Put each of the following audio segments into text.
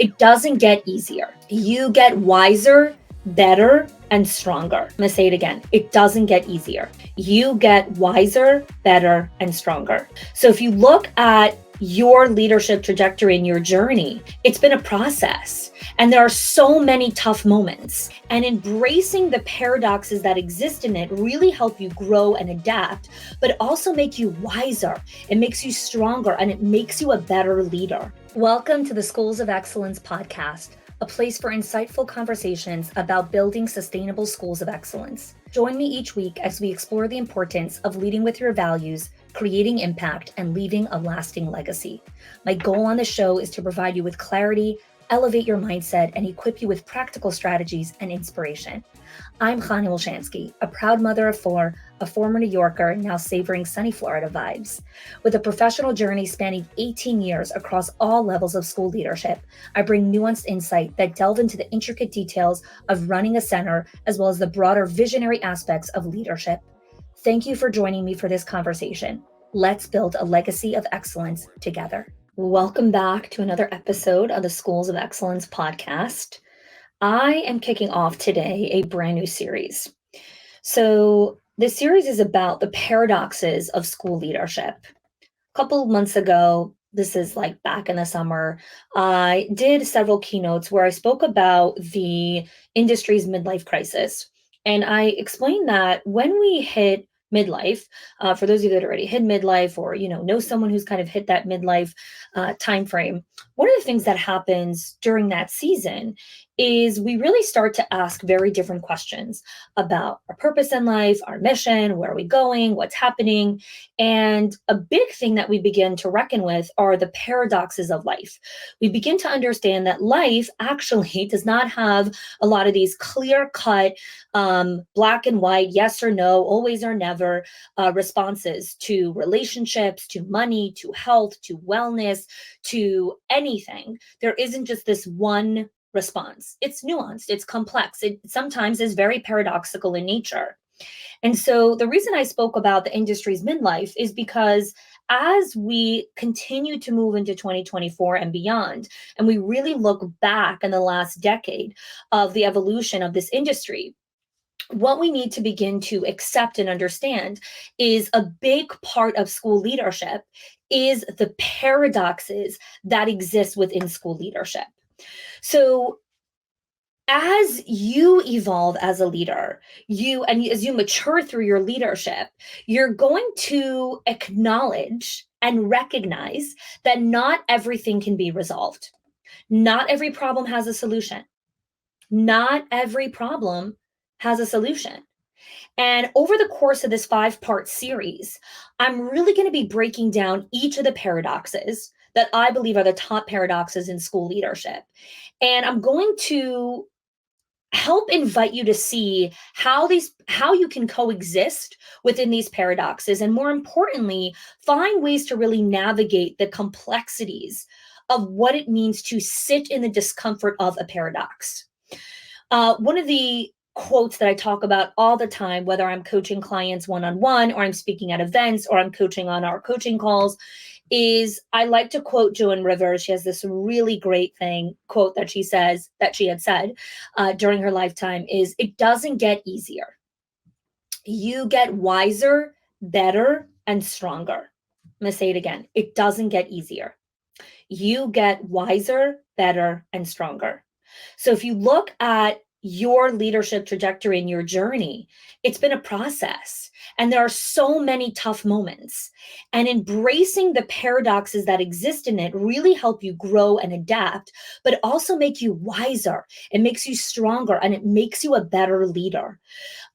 It doesn't get easier. You get wiser, better, and stronger. I'm gonna say it again. It doesn't get easier. You get wiser, better, and stronger. So if you look at your leadership trajectory and your journey, it's been a process. And there are so many tough moments. And embracing the paradoxes that exist in it really help you grow and adapt, but also make you wiser. It makes you stronger and it makes you a better leader. Welcome to the Schools of Excellence podcast, a place for insightful conversations about building sustainable schools of excellence. Join me each week as we explore the importance of leading with your values, creating impact, and leaving a lasting legacy. My goal on the show is to provide you with clarity, elevate your mindset, and equip you with practical strategies and inspiration. I'm Chanie, a proud mother of four, a former New Yorker, now savoring sunny Florida vibes. With a professional journey spanning 18 years across all levels of school leadership, I bring nuanced insight that delve into the intricate details of running a center, as well as the broader visionary aspects of leadership. Thank you for joining me for this conversation. Let's build a legacy of excellence together. Welcome back to another episode of the Schools of Excellence podcast. I am kicking off today a brand new series. So this series is about the paradoxes of school leadership. A couple of months ago, this is like back in the summer, I did several keynotes where I spoke about the industry's midlife crisis. And I explained that when we hit midlife, for those of you that already hit midlife or know someone who's kind of hit that midlife time frame, one of the things that happens during that season is we really start to ask very different questions about our purpose in life, our mission, where are we going, what's happening. And a big thing that we begin to reckon with are the paradoxes of life. We begin to understand that life actually does not have a lot of these clear-cut, black and white, yes or no, always or never responses to relationships, to money, to health, to wellness, to anything. There isn't just this one response. It's nuanced, it's complex. It sometimes is very paradoxical in nature. And so the reason I spoke about the industry's midlife is because as we continue to move into 2024 and beyond, and we really look back in the last decade of the evolution of this industry, what we need to begin to accept and understand is a big part of school leadership is the paradoxes that exist within school leadership. So as you evolve as a leader, as you mature through your leadership, you're going to acknowledge and recognize that not everything can be resolved. Not every problem has a solution. Not every problem has a solution. And over the course of this 5-part series, I'm really going to be breaking down each of the paradoxes that I believe are the top paradoxes in school leadership. And I'm going to help invite you to see how you can coexist within these paradoxes, and more importantly, find ways to really navigate the complexities of what it means to sit in the discomfort of a paradox. One of the quotes that I talk about all the time, whether I'm coaching clients one-on-one or I'm speaking at events or I'm coaching on our coaching calls, is I like to quote Joan Rivers. She has this really great quote that she had said during her lifetime is, it doesn't get easier. You get wiser, better, and stronger. I'm going to say it again. It doesn't get easier. You get wiser, better, and stronger. So if you look at your leadership trajectory and your journey, it's been a process. And there are so many tough moments. And embracing the paradoxes that exist in it really help you grow and adapt, but also make you wiser. It makes you stronger and it makes you a better leader.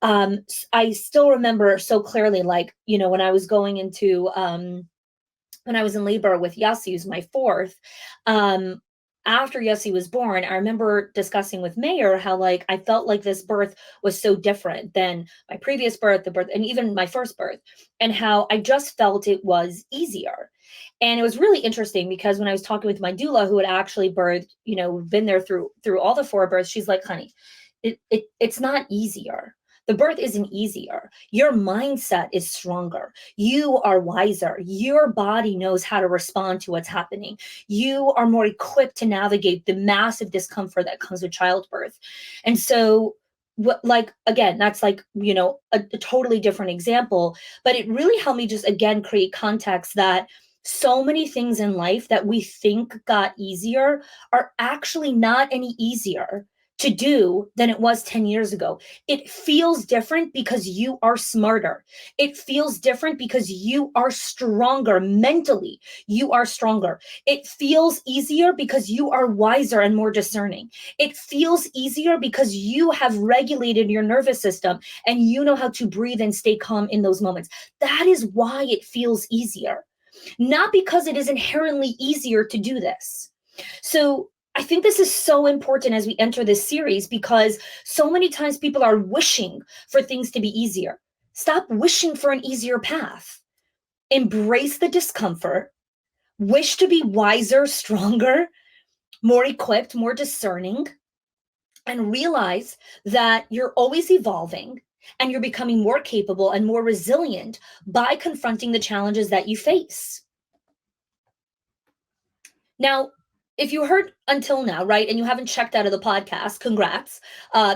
I still remember so clearly, when I was going into, when I was in labor with Yassi, who's my fourth, after Yossi was born, I remember discussing with Mayor how I felt like this birth was so different than my previous birth, and even my first birth, and how I just felt it was easier. And it was really interesting because when I was talking with my doula, who had actually birthed, been there through all the 4 births, she's like, honey, it's not easier. The birth isn't easier. Your mindset is stronger. You are wiser. Your body knows how to respond to what's happening. You are more equipped to navigate the massive discomfort that comes with childbirth. And so, what, like, again, that's like, a totally different example, but it really helped me just again create context that so many things in life that we think got easier are actually not any easier to do than it was 10 years ago. It feels different because you are smarter. It feels different because you are stronger mentally. You are stronger. It feels easier because you are wiser and more discerning. It feels easier because you have regulated your nervous system and you know how to breathe and stay calm in those moments. That is why it feels easier, not because it is inherently easier to do this. So I think this is so important as we enter this series, because so many times people are wishing for things to be easier. Stop wishing for an easier path. Embrace the discomfort. Wish to be wiser, stronger, more equipped, more discerning, and realize that you're always evolving and you're becoming more capable and more resilient by confronting the challenges that you face. Now, if you heard until now, right, and you haven't checked out of the podcast, congrats,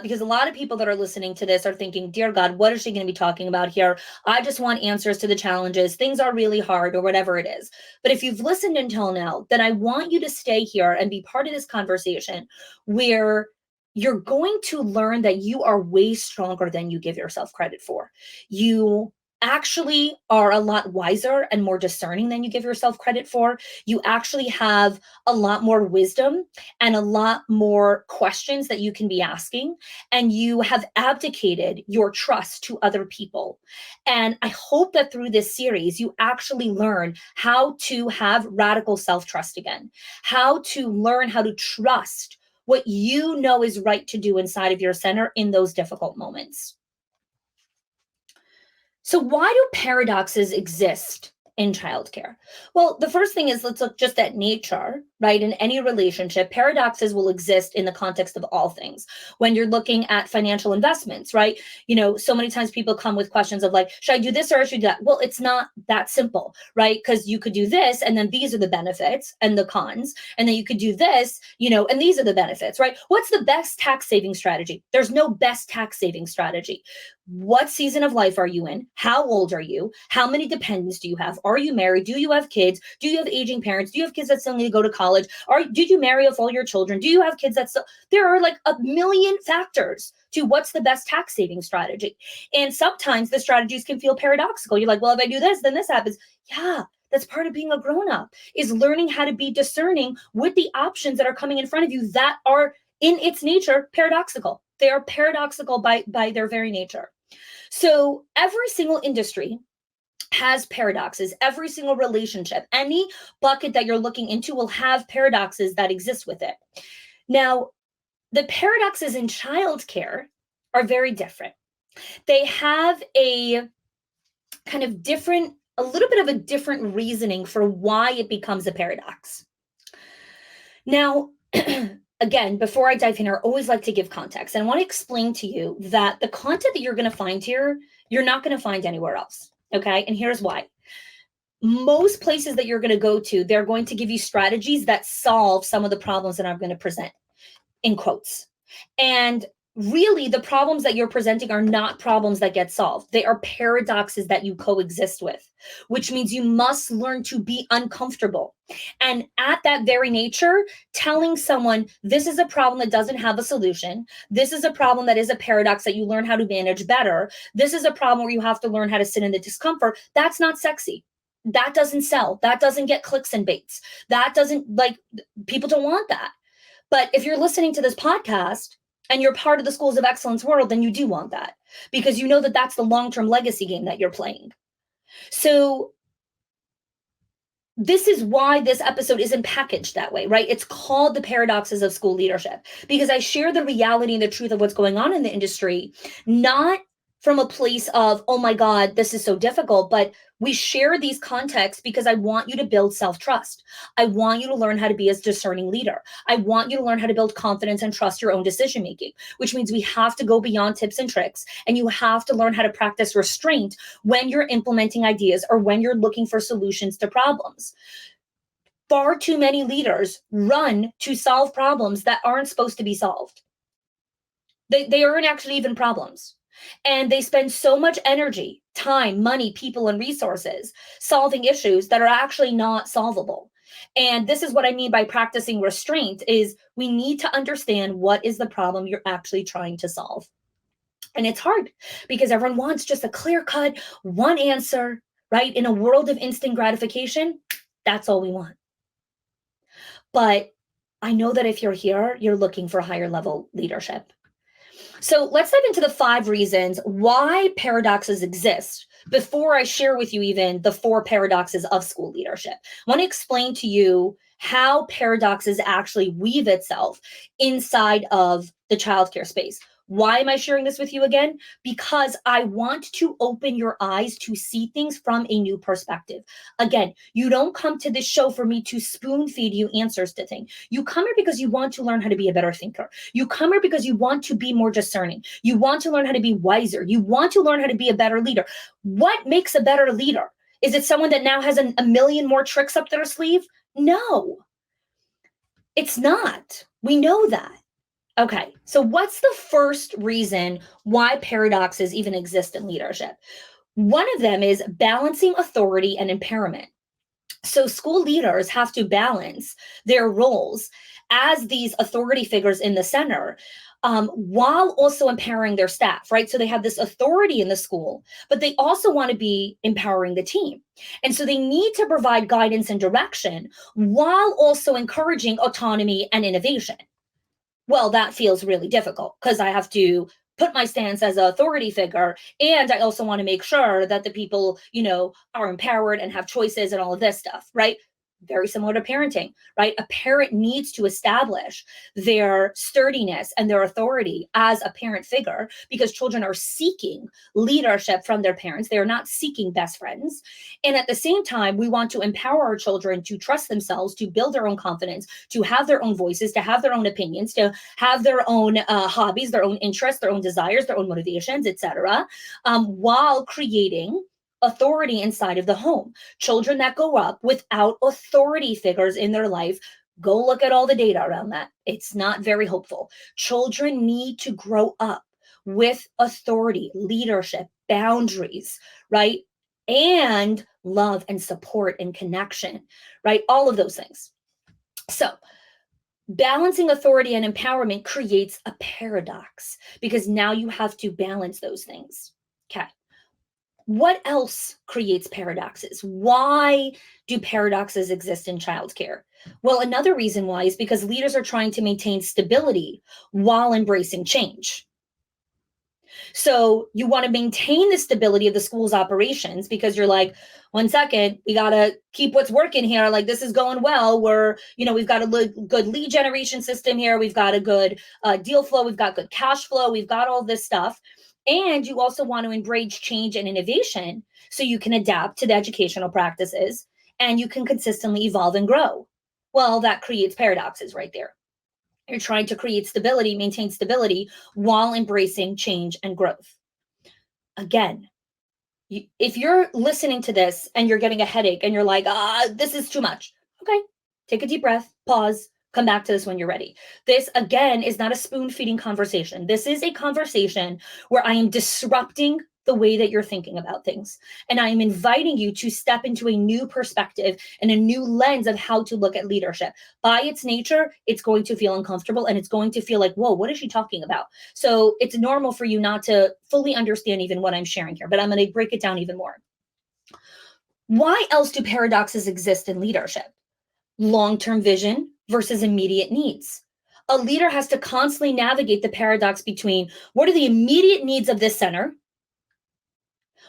because a lot of people that are listening to this are thinking, dear God, what is she going to be talking about here? I just want answers to the challenges. Things are really hard or whatever it is. But if you've listened until now, then I want you to stay here and be part of this conversation where you're going to learn that you are way stronger than you give yourself credit for. You actually are a lot wiser and more discerning than you give yourself credit for. You actually have a lot more wisdom and a lot more questions that you can be asking. And you have abdicated your trust to other people. And I hope that through this series, you actually learn how to have radical self-trust again, how to learn how to trust what you know is right to do inside of your center in those difficult moments. So why do paradoxes exist in childcare? Well, the first thing is, let's look just at nature, right? In any relationship, paradoxes will exist in the context of all things. When you're looking at financial investments, right? So many times people come with questions of like, should I do this or should I do that? Well, it's not that simple, right? Because you could do this and then these are the benefits and the cons. And then you could do this, and these are the benefits, right? What's the best tax saving strategy? There's no best tax saving strategy. What season of life are you in? How old are you? How many dependents do you have? Are you married? Do you have kids? Do you have aging parents? Do you have kids that still need to go to college? Did you marry off all your children? Do you have kids that still? There are like a million factors to what's the best tax saving strategy. And sometimes the strategies can feel paradoxical. You're like, well, if I do this, then this happens. Yeah, that's part of being a grown-up, is learning how to be discerning with the options that are coming in front of you that are in its nature paradoxical. They are paradoxical by their very nature. So every single industry has paradoxes. Every single relationship, any bucket that you're looking into will have paradoxes that exist with it. Now, the paradoxes in childcare are very different. They have a kind of different, a little bit of a different reasoning for why it becomes a paradox. Now, again, before I dive in, I always like to give context. And I want to explain to you that the content that you're going to find here, you're not going to find anywhere else. Okay. And here's why. Most places that you're going to go to, they're going to give you strategies that solve some of the problems that I'm going to present, in quotes. And really, the problems that you're presenting are not problems that get solved. They are paradoxes that you coexist with, which means you must learn to be uncomfortable. And at that very nature, telling someone this is a problem that doesn't have a solution, this is a problem that is a paradox that you learn how to manage better, this is a problem where you have to learn how to sit in the discomfort, that's not sexy. That doesn't sell. That doesn't get clicks and baits. That doesn't, like, people don't want that. But if you're listening to this podcast and you're part of the schools of excellence world, then you do want that, because you know that that's the long-term legacy game that you're playing. So this is why this episode isn't packaged that way, right? It's called The Paradoxes of School Leadership, because I share the reality and the truth of what's going on in the industry, not from a place of, oh my God, this is so difficult. But we share these contexts because I want you to build self-trust. I want you to learn how to be a discerning leader. I want you to learn how to build confidence and trust your own decision making, which means we have to go beyond tips and tricks, and you have to learn how to practice restraint when you're implementing ideas or when you're looking for solutions to problems. Far too many leaders run to solve problems that aren't supposed to be solved. They aren't actually even problems. And they spend so much energy, time, money, people, and resources solving issues that are actually not solvable. And this is what I mean by practicing restraint is we need to understand what is the problem you're actually trying to solve. And it's hard because everyone wants just a clear cut, one answer, right? In a world of instant gratification, that's all we want. But I know that if you're here, you're looking for higher level leadership. So let's dive into the 5 reasons why paradoxes exist before I share with you even the 4 paradoxes of school leadership. I want to explain to you how paradoxes actually weave itself inside of the childcare space. Why am I sharing this with you again? Because I want to open your eyes to see things from a new perspective. Again, you don't come to this show for me to spoon feed you answers to things. You come here because you want to learn how to be a better thinker. You come here because you want to be more discerning. You want to learn how to be wiser. You want to learn how to be a better leader. What makes a better leader? Is it someone that now has a million more tricks up their sleeve? No, it's not. We know that. Okay, so what's the first reason why paradoxes even exist in leadership? One of them is balancing authority and empowerment. So school leaders have to balance their roles as these authority figures in the center, while also empowering their staff, right? So they have this authority in the school, but they also want to be empowering the team. And so they need to provide guidance and direction while also encouraging autonomy and innovation. Well, that feels really difficult because I have to put my stance as an authority figure, and I also want to make sure that the people, are empowered and have choices and all of this stuff, right? Very similar to parenting, right? A parent needs to establish their sturdiness and their authority as a parent figure because children are seeking leadership from their parents. They are not seeking best friends. And at the same time, we want to empower our children to trust themselves, to build their own confidence, to have their own voices, to have their own opinions, to have their own hobbies, their own interests, their own desires, their own motivations, etc., while creating authority inside of the home. Children that grow up without authority figures in their life, go look at all the data around that. It's not very hopeful. Children need to grow up with authority, leadership, boundaries, right? And love and support and connection, right? All of those things. So balancing authority and empowerment creates a paradox because now you have to balance those things. Okay. What else creates paradoxes? Why do paradoxes exist in childcare? Well, another reason why is because leaders are trying to maintain stability while embracing change. So you want to maintain the stability of the school's operations because you're like, 1 second, we got to keep what's working here. Like this is going well. We've got a good lead generation system here. We've got a good deal flow. We've got good cash flow. We've got all this stuff. And you also want to embrace change and innovation so you can adapt to the educational practices and you can consistently evolve and grow. Well, that creates paradoxes right there. You're trying to create stability, maintain stability while embracing change and growth. Again, if you're listening to this and you're getting a headache and you're like, this is too much. Okay, take a deep breath, pause, come back to this when you're ready. This, again, is not a spoon-feeding conversation. This is a conversation where I am disrupting the way that you're thinking about things. And I am inviting you to step into a new perspective and a new lens of how to look at leadership. By its nature, it's going to feel uncomfortable and it's going to feel like, whoa, what is she talking about? So it's normal for you not to fully understand even what I'm sharing here, but I'm going to break it down even more. Why else do paradoxes exist in leadership? Long-term vision versus immediate needs. A leader has to constantly navigate the paradox between what are the immediate needs of this center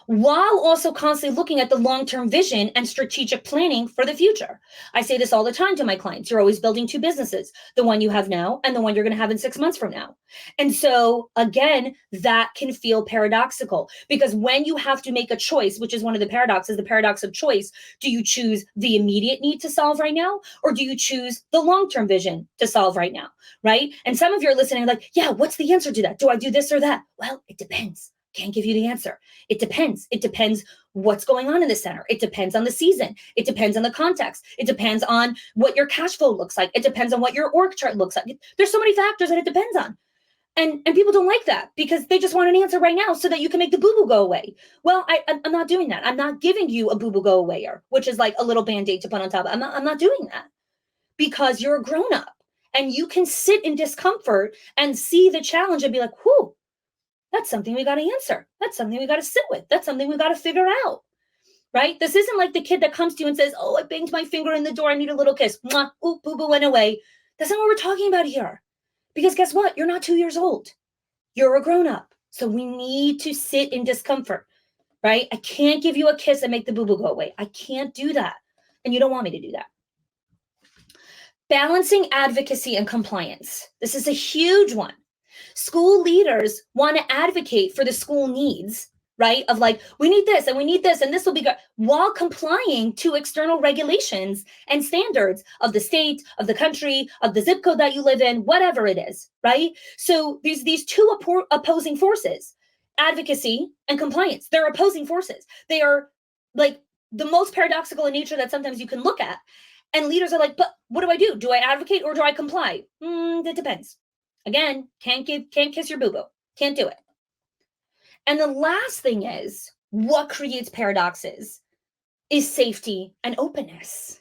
while also constantly looking at the long-term vision and strategic planning for the future. I say this all the time to my clients. You're always building two businesses, the one you have now and the one you're going to have in 6 months from now. And so again, that can feel paradoxical, because when you have to make a choice, which is one of the paradoxes, the paradox of choice, do you choose the immediate need to solve right now, or do you choose the long-term vision to solve right now, right? And some of you are listening like, yeah, what's the answer to that? Do I do this or that? Well, it depends. Can't give you the answer. It depends. It depends what's going on in the center. It depends on the season. It depends on the context. It depends on what your cash flow looks like. It depends on what your org chart looks like. There's so many factors that it depends on. And people don't like that because they just want an answer right now so that you can make the boo-boo go away. Well, I'm not doing that. I'm not giving you a boo-boo go awayer, which is like a little Band-Aid to put on top. I'm not doing that, because you're a grown-up and you can sit in discomfort and see the challenge and be like, whew, that's something we got to answer. That's something we got to sit with. That's something we got to figure out, right? This isn't like the kid that comes to you and says, oh, I banged my finger in the door. I need a little kiss. Mwah, ooh, boo-boo went away. That's not what we're talking about here. Because guess what? You're not 2 years old. You're a grown-up. So we need to sit in discomfort, right? I can't give you a kiss and make the boo-boo go away. I can't do that. And you don't want me to do that. Balancing advocacy and compliance. This is a huge one. School leaders want to advocate for the school needs, right? Of like, we need this and we need this and this will be good, while complying to external regulations and standards of the state, of the country, of the zip code that you live in, whatever it is, right? So these two opposing forces, advocacy and compliance, they're opposing forces. They are like the most paradoxical in nature that sometimes you can look at. And leaders are like, but what do? Do I advocate or do I comply? That depends. Again, can't kiss your boo-boo. Can't do it. And the last thing is, what creates paradoxes is safety and openness.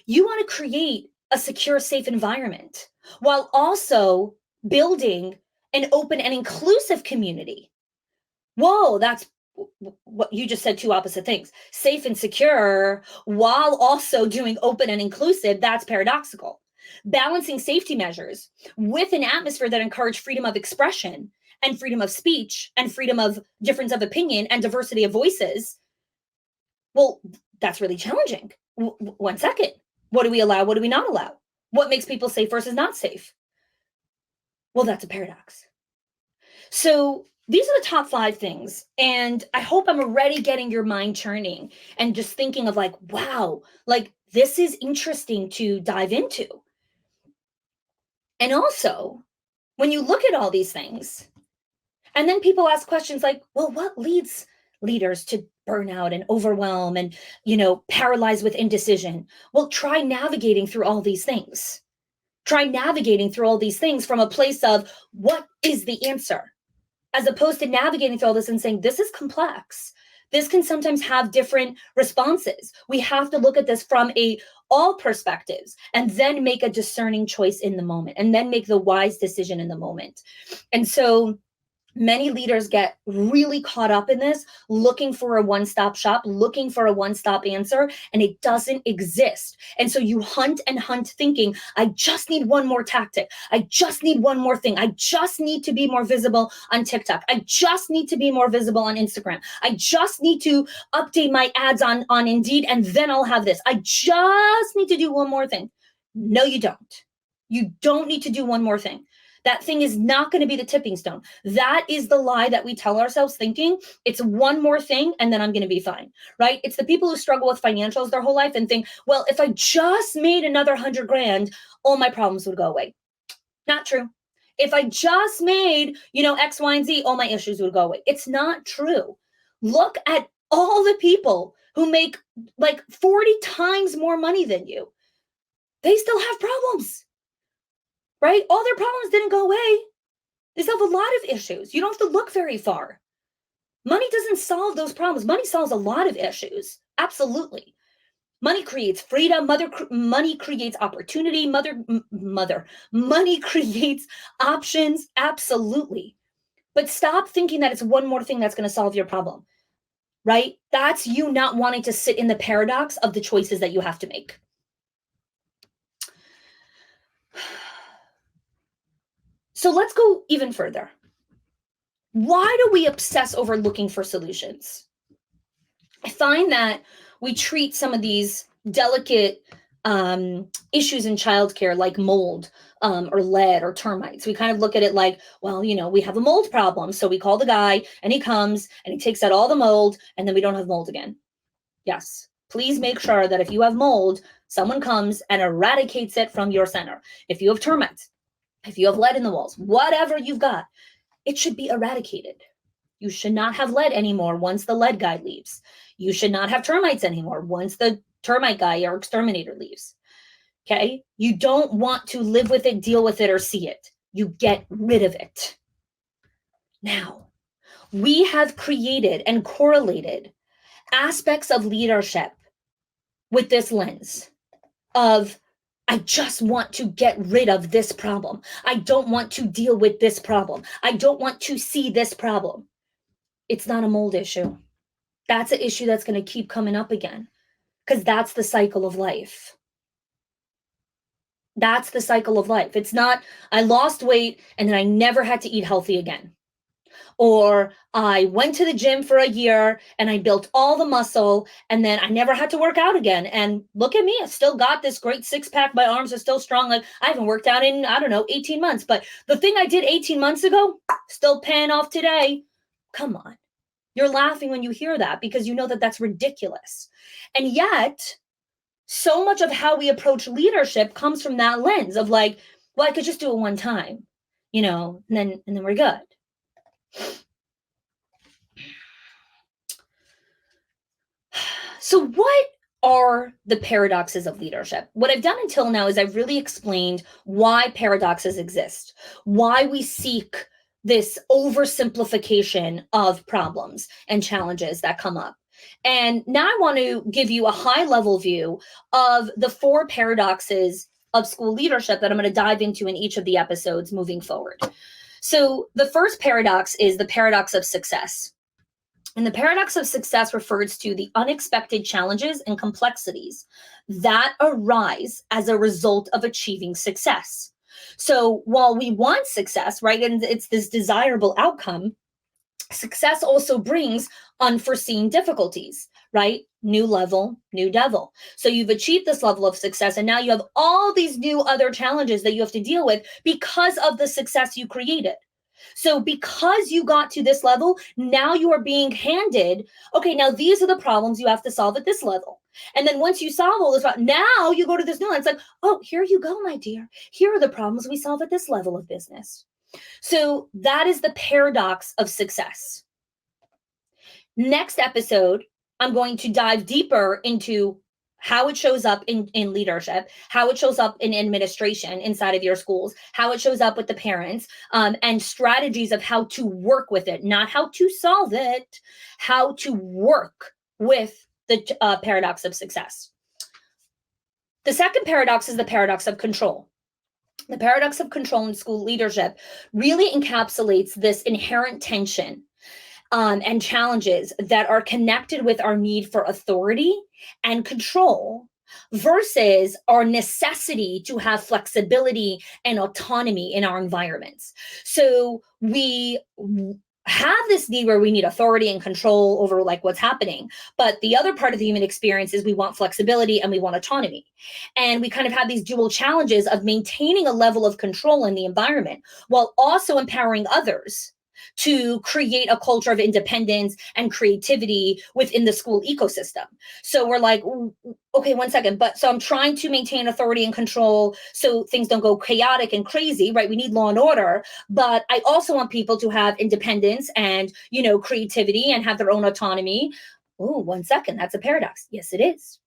You want to create a secure, safe environment while also building an open and inclusive community. Whoa, that's what you just said, two opposite things. Safe and secure while also doing open and inclusive, that's paradoxical. Balancing safety measures with an atmosphere that encourages freedom of expression and freedom of speech and freedom of difference of opinion and diversity of voices. Well, that's really challenging. 1 second. What do we allow? What do we not allow? What makes people safe versus not safe? Well, that's a paradox. So these are the top 5 things. And I hope I'm already getting your mind churning and just thinking of like, wow, like this is interesting to dive into. And also, when you look at all these things, and then people ask questions like, well, what leads leaders to burnout and overwhelm and, paralyzed with indecision? Well, try navigating through all these things. Try navigating through all these things from a place of what is the answer, as opposed to navigating through all this and saying, this is complex. This can sometimes have different responses. We have to look at this from all perspectives and then make a discerning choice in the moment and then make the wise decision in the moment. And so many leaders get really caught up in this, looking for a one-stop shop, looking for a one-stop answer, and it doesn't exist. And so you hunt and hunt thinking, I just need one more tactic. I just need one more thing. I just need to be more visible on TikTok. I just need to be more visible on Instagram. I just need to update my ads on Indeed, and then I'll have this. I just need to do one more thing. No, you don't. You don't need to do one more thing. That thing is not going to be the tipping stone. That is the lie that we tell ourselves, thinking it's one more thing and then I'm going to be fine, right? It's the people who struggle with financials their whole life and think, well, if I just made another 100 grand, all my problems would go away. Not true. If I just made, X, Y, and Z, all my issues would go away. It's not true. Look at all the people who make like 40 times more money than you. They still have problems. Right? All their problems didn't go away. They still have a lot of issues. You don't have to look very far. Money doesn't solve those problems. Money solves a lot of issues. Absolutely. Money creates freedom. Money creates opportunity. Money creates options. Absolutely. But stop thinking that it's one more thing that's going to solve your problem. Right? That's you not wanting to sit in the paradox of the choices that you have to make. So let's go even further. Why do we obsess over looking for solutions? I find that we treat some of these delicate issues in childcare like mold or lead or termites. We kind of look at it like, well, we have a mold problem. So we call the guy and he comes and he takes out all the mold and then we don't have mold again. Yes. Please make sure that if you have mold, someone comes and eradicates it from your center. If you have termites, if you have lead in the walls, whatever you've got, it should be eradicated. You should not have lead anymore once the lead guy leaves. You should not have termites anymore once the termite guy or exterminator leaves. Okay? You don't want to live with it, deal with it, or see it. You get rid of it. Now, we have created and correlated aspects of leadership with this lens of, I just want to get rid of this problem. I don't want to deal with this problem. I don't want to see this problem. It's not a mold issue. That's an issue that's going to keep coming up again because that's the cycle of life. That's the cycle of life. It's not, I lost weight and then I never had to eat healthy again. Or I went to the gym for a year and I built all the muscle and then I never had to work out again. And look at me, I still got this great six pack. My arms are still strong. Like I haven't worked out in, 18 months. But the thing I did 18 months ago, still paying off today. Come on. You're laughing when you hear that because you know that that's ridiculous. And yet, so much of how we approach leadership comes from that lens of like, well, I could just do it one time, and then we're good. So what are the paradoxes of leadership? What I've done until now is I've really explained why paradoxes exist, why we seek this oversimplification of problems and challenges that come up. And now I want to give you a high level view of the 4 paradoxes of school leadership that I'm going to dive into in each of the episodes moving forward. So the first paradox is the paradox of success. And the paradox of success refers to the unexpected challenges and complexities that arise as a result of achieving success. So while we want success, right, and it's this desirable outcome, success also brings unforeseen difficulties, right? New level, new devil. So you've achieved this level of success, and now you have all these new other challenges that you have to deal with because of the success you created. So because you got to this level, now you are being handed, okay, now these are the problems you have to solve at this level. And then once you solve all this, now you go to this new one. It's like, oh, here you go, my dear. Here are the problems we solve at this level of business. So that is the paradox of success. Next episode, I'm going to dive deeper into how it shows up in leadership, how it shows up in administration inside of your schools, how it shows up with the parents, and strategies of how to work with it, not how to solve it, how to work with the paradox of success. The second paradox is the paradox of control. The paradox of control in school leadership really encapsulates this inherent tension and challenges that are connected with our need for authority and control versus our necessity to have flexibility and autonomy in our environments. So we have this need where we need authority and control over like what's happening. But the other part of the human experience is we want flexibility and we want autonomy. And we kind of have these dual challenges of maintaining a level of control in the environment while also empowering others to create a culture of independence and creativity within the school ecosystem. So we're like, okay, one second. But so I'm trying to maintain authority and control so things don't go chaotic and crazy, right? We need law and order. But I also want people to have independence and, creativity and have their own autonomy. Oh, one second. That's a paradox. Yes, it is.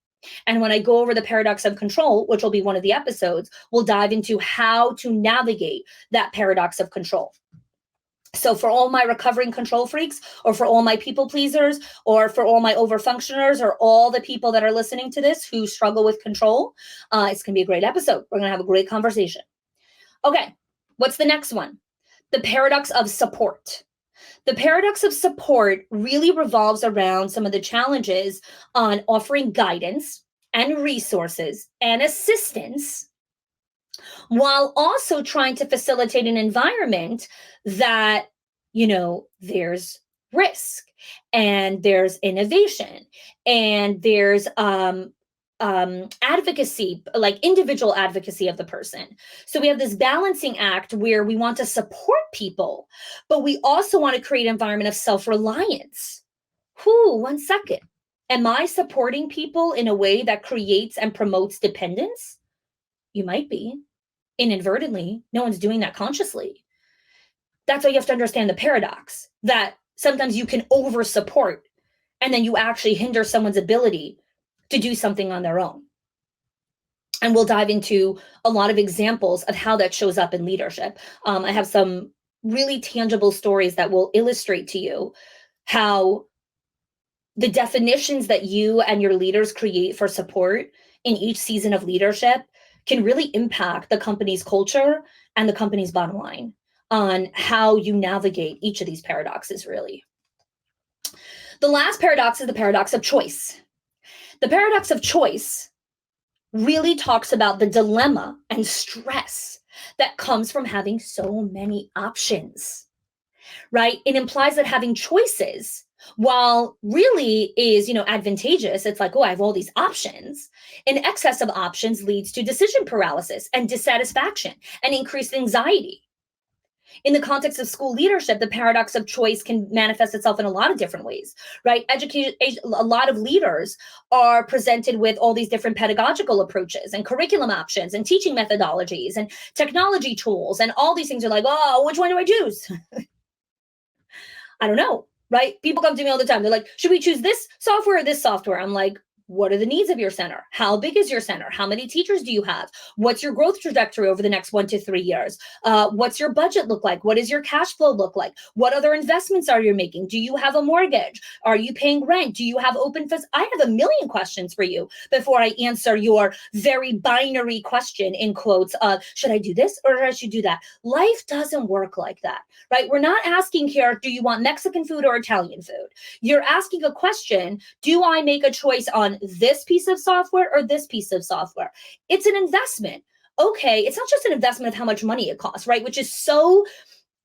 And when I go over the paradox of control, which will be one of the episodes, we'll dive into how to navigate that paradox of control. So for all my recovering control freaks, or for all my people pleasers, or for all my overfunctioners, or all the people that are listening to this who struggle with control, it's going to be a great episode. We're going to have a great conversation. Okay, what's the next one? The paradox of support. The paradox of support really revolves around some of the challenges on offering guidance and resources and assistance while also trying to facilitate an environment that there's risk, and there's innovation, and there's advocacy, like individual advocacy of the person. So we have this balancing act where we want to support people, but we also want to create an environment of self-reliance. One second. Am I supporting people in a way that creates and promotes dependence? You might be, inadvertently. No one's doing that consciously. That's why you have to understand the paradox that sometimes you can over support and then you actually hinder someone's ability to do something on their own. And we'll dive into a lot of examples of how that shows up in leadership. I have some really tangible stories that will illustrate to you how the definitions that you and your leaders create for support in each season of leadership can really impact the company's culture and the company's bottom line on how you navigate each of these paradoxes, really. The last paradox is the paradox of choice. The paradox of choice really talks about the dilemma and stress that comes from having so many options, right? It implies that having choices, while really is, advantageous, it's like, oh, I have all these options. An excess of options leads to decision paralysis and dissatisfaction and increased anxiety. In the context of school leadership, the paradox of choice can manifest itself in a lot of different ways, right? A lot of leaders are presented with all these different pedagogical approaches and curriculum options and teaching methodologies and technology tools, and all these things are like, oh, which one do I choose? I don't know, right? People come to me all the time. They're like, should we choose this software or this software? I'm like, what are the needs of your center? How big is your center? How many teachers do you have? What's your growth trajectory over the next 1 to 3 years? What's your budget look like? What does your cash flow look like? What other investments are you making? Do you have a mortgage? Are you paying rent? Do you have open I have a million questions for you before I answer your very binary question, in quotes, of should I do this or should I do that? Life doesn't work like that, right? We're not asking here, do you want Mexican food or Italian food? You're asking a question, do I make a choice on this piece of software or this piece of software? It's an investment. Okay, it's not just an investment of how much money it costs, right? Which is so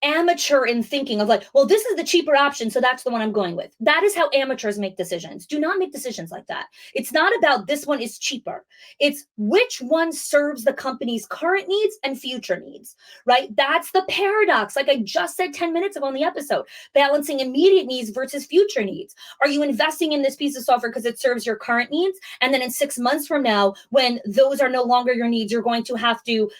amateur in thinking of like, well, this is the cheaper option, so that's the one I'm going with. That is how amateurs make decisions. Do not make decisions like that. It's not about this one is cheaper. It's which one serves the company's current needs and future needs, right? That's the paradox. Like I just said 10 minutes ago in the episode, balancing immediate needs versus future needs. Are you investing in this piece of software because it serves your current needs? And then in 6 months from now, when those are no longer your needs, you're going to have to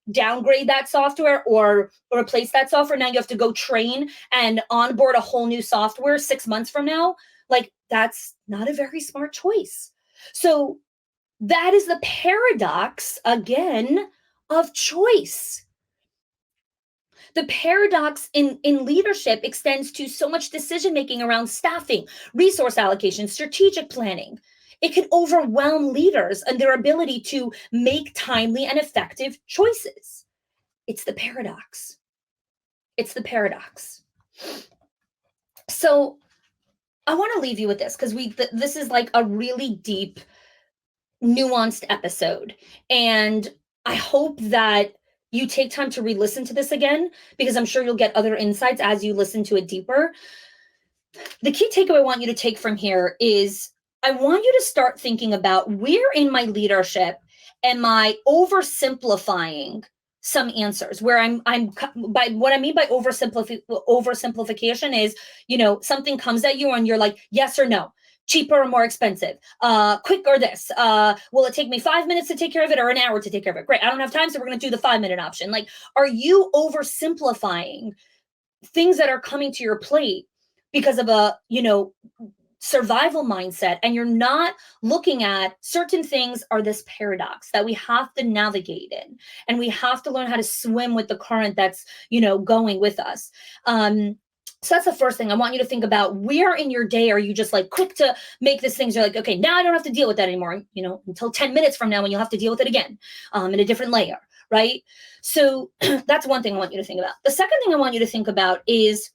downgrade that software or replace that software. Now you have to go train and onboard a whole new software 6 months from now. Like that's not a very smart choice. So that is the paradox, again, of choice. The paradox in leadership extends to so much decision-making around staffing, resource allocation, strategic planning. It can overwhelm leaders and their ability to make timely and effective choices. It's the paradox. It's the paradox. So I want to leave you with this because this is like a really deep, nuanced episode. And I hope that you take time to re-listen to this again, because I'm sure you'll get other insights as you listen to it deeper. The key takeaway I want you to take from here is I want you to start thinking about where in my leadership am I oversimplifying some answers, where I'm by what I mean by oversimplification is, something comes at you and you're like, yes or no, cheaper or more expensive, quick or this, will it take me 5 minutes to take care of it or an hour to take care of it? Great, I don't have time, so we're going to do the 5-minute option. Like, are you oversimplifying things that are coming to your plate because of a, survival mindset, and you're not looking at certain things are this paradox that we have to navigate in, and we have to learn how to swim with the current that's, going with us. So that's the first thing I want you to think about. Where in your day are you just like quick to make this thing? So you're like, okay, now I don't have to deal with that anymore, until 10 minutes from now when you'll have to deal with it again, in a different layer, right? So that's one thing I want you to think about. The second thing I want you to think about is,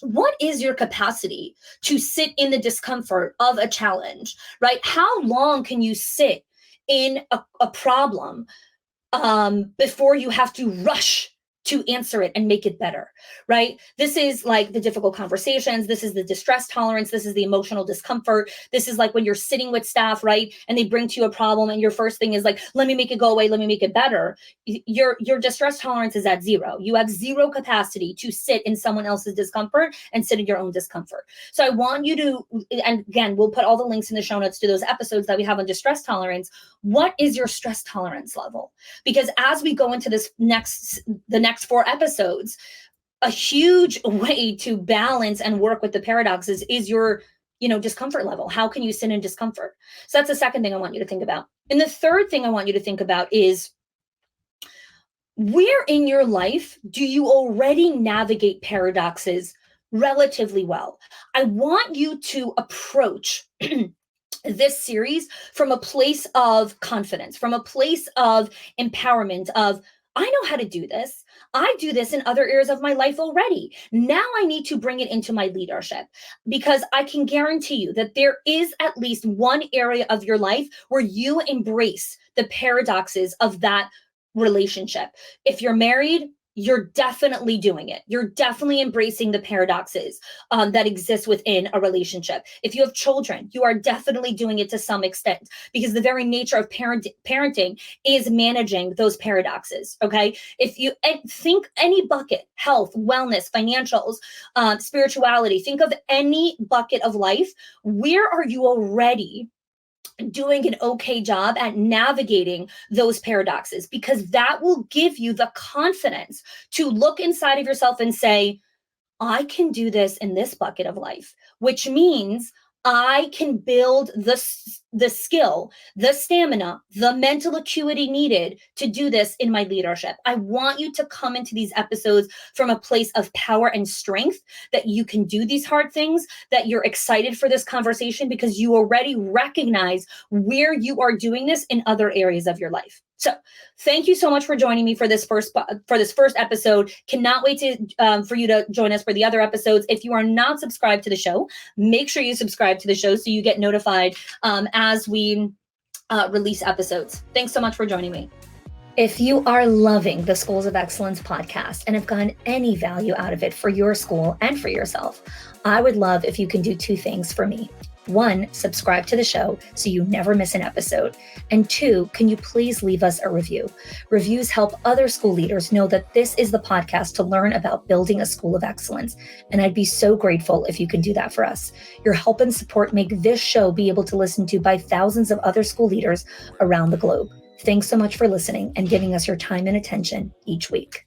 what is your capacity to sit in the discomfort of a challenge, right? How long can you sit in a problem before you have to rush to answer it and make it better, right? This is like the difficult conversations. This is the distress tolerance. This is the emotional discomfort. This is like when you're sitting with staff, right? And they bring to you a problem and your first thing is like, let me make it go away. Let me make it better. Your distress tolerance is at zero. You have zero capacity to sit in someone else's discomfort and sit in your own discomfort. So I want you to, and again, we'll put all the links in the show notes to those episodes that we have on distress tolerance. What is your stress tolerance level? Because as we go into the next 4 episodes, a huge way to balance and work with the paradoxes is your discomfort level. How can you sit in discomfort? So that's the second thing I want you to think about. And the third thing I want you to think about is, where in your life do you already navigate paradoxes relatively well? I want you to approach this series from a place of confidence, from a place of empowerment, of, I know how to do this. I do this in other areas of my life already. Now I need to bring it into my leadership, because I can guarantee you that there is at least one area of your life where you embrace the paradoxes of that relationship. If you're married, you're definitely doing it. You're definitely embracing the paradoxes that exist within a relationship. If you have children, you are definitely doing it to some extent, because the very nature of parenting is managing those paradoxes. Okay. If you think any bucket, health, wellness, financials, spirituality, think of any bucket of life. Where are you already doing an okay job at navigating those paradoxes? Because that will give you the confidence to look inside of yourself and say, I can do this in this bucket of life, which means I can build the skill, the stamina, the mental acuity needed to do this in my leadership. I want you to come into these episodes from a place of power and strength, that you can do these hard things, that you're excited for this conversation because you already recognize where you are doing this in other areas of your life. So thank you so much for joining me for this first episode. Cannot wait for you to join us for the other episodes. If you are not subscribed to the show, make sure you subscribe to the show so you get notified as we release episodes. Thanks so much for joining me. If you are loving the Schools of Excellence podcast and have gotten any value out of it for your school and for yourself, I would love if you can do 2 things for me. 1, subscribe to the show so you never miss an episode. And 2, can you please leave us a review? Reviews help other school leaders know that this is the podcast to learn about building a school of excellence. And I'd be so grateful if you can do that for us. Your help and support make this show be able to listen to by thousands of other school leaders around the globe. Thanks so much for listening and giving us your time and attention each week.